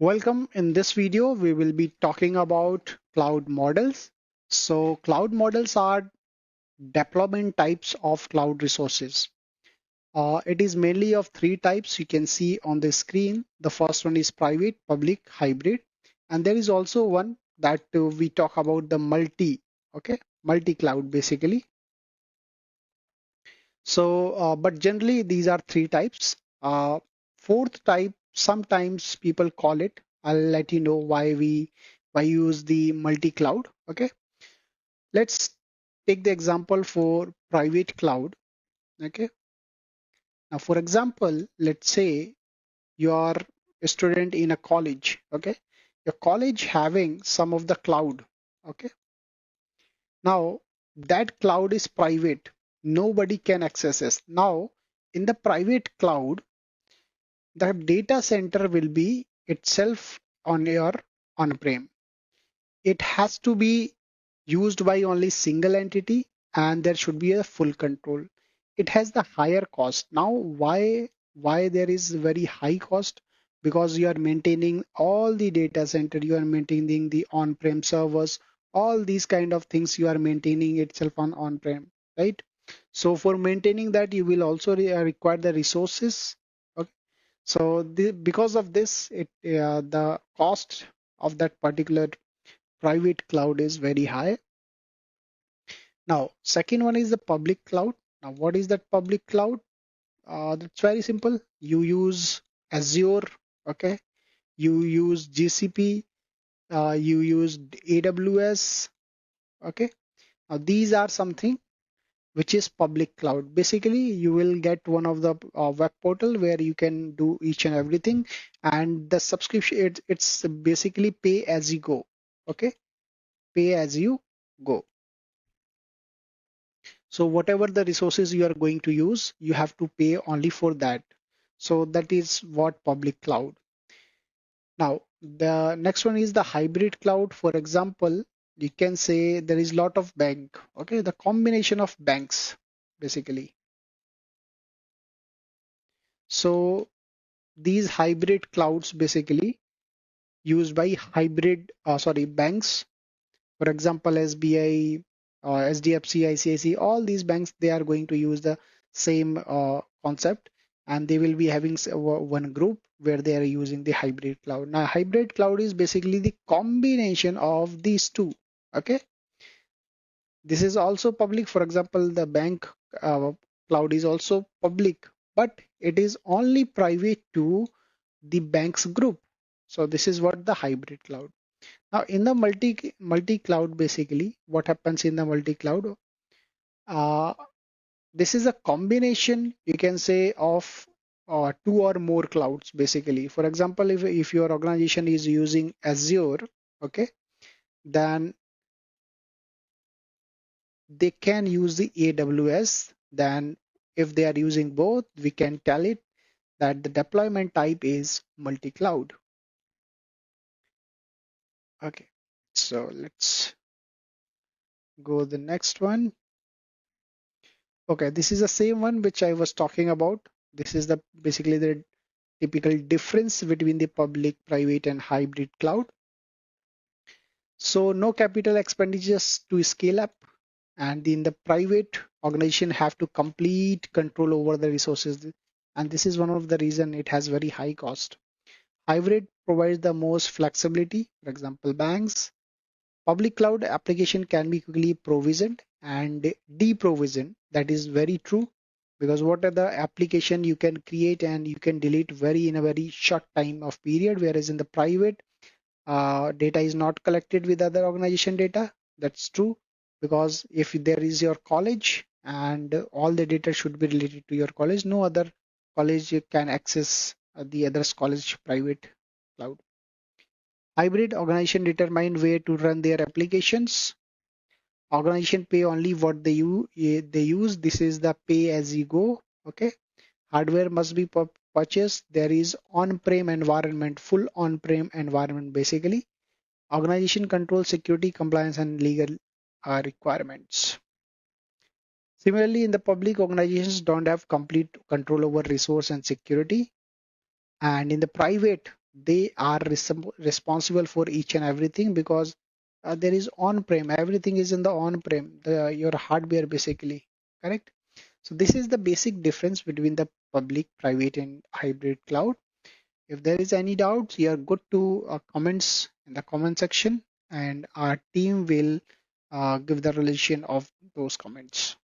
Welcome. In this video, we will be talking about cloud models. So cloud models are deployment types of cloud resources. It is mainly of three types you can see on the screen. The first one is private, public, hybrid. And there is also one that we talk about the multi-cloud basically. So, but generally these are three types. Fourth type, sometimes people call it. I'll let you know why use the multi-cloud. Okay, let's take the example for private cloud. Okay, now for example, let's say you are a student in a college. Okay, your college having some of the cloud. Okay, now that cloud is private. Nobody can access it. Now in the private cloud the data center will be itself on your on-prem. It has to be used by only single entity and there should be a full control. It has the higher cost. Now, why there is very high cost? Because you are maintaining all the data center, you are maintaining the on-prem servers, all these kind of things you are maintaining itself on on-prem, right? So for maintaining that, you will also require the resources. Okay. So because of this, the cost of that particular private cloud is very high. Now, second one is the public cloud. Now, what is that public cloud? That's very simple. You use Azure, okay? You use GCP, you use AWS, okay? Now, these are something which is public cloud. Basically, you will get one of the web portal where you can do each and everything, and the subscription it's basically pay as you go. Okay, pay as you go. So whatever the resources you are going to use, you have to pay only for that. So that is what public cloud. Now, the next one is the hybrid cloud. For example, you can say there is lot of bank. Okay, the combination of banks basically. So these hybrid clouds basically used by banks. For example, SBI, SDFC, ICICI, all these banks, they are going to use the same concept and they will be having one group where they are using the hybrid cloud. Now, hybrid cloud is basically the combination of these two. Okay. This is also public. For example, the bank cloud is also public, but it is only private to the bank's group. So this is what the hybrid cloud. Now in the multi cloud, basically what happens in the multi cloud, uh, this is a combination you can say of two or more clouds basically. For example, if your organization is using Azure, okay, then they can use the AWS. Then if they are using both, we can tell it that the deployment type is multi-cloud. Okay, so let's go the next one. Okay, this is the same one which I was talking about. This is the basically the typical difference between the public, private, and hybrid cloud. So no capital expenditures to scale up, and in the private organization have to complete control over the resources, and this is one of the reason it has very high cost. Hybrid provides the most flexibility. For example, banks. Public cloud application can be quickly provisioned and deprovisioned. That is very true because what are the application you can create and you can delete very in a very short time of period, whereas in the private data is not collected with other organization data. That's true because if there is your college and all the data should be related to your college, no other college can access the other college private cloud. Hybrid organization determine where to run their applications. Organization pay only what they use. This is the pay as you go. Okay. Hardware must be purchased. There is on-prem environment, full on-prem environment basically. Organization control security, compliance, and legal requirements. Similarly, in the public, organizations don't have complete control over resource and security. And in the private, they are responsible for each and everything because there is on-prem, everything is in the on-prem, your hardware basically, correct? So this is the basic difference between the public, private, and hybrid cloud. If there is any doubts, you are good to comments in the comment section, and our team will give the relation of those comments.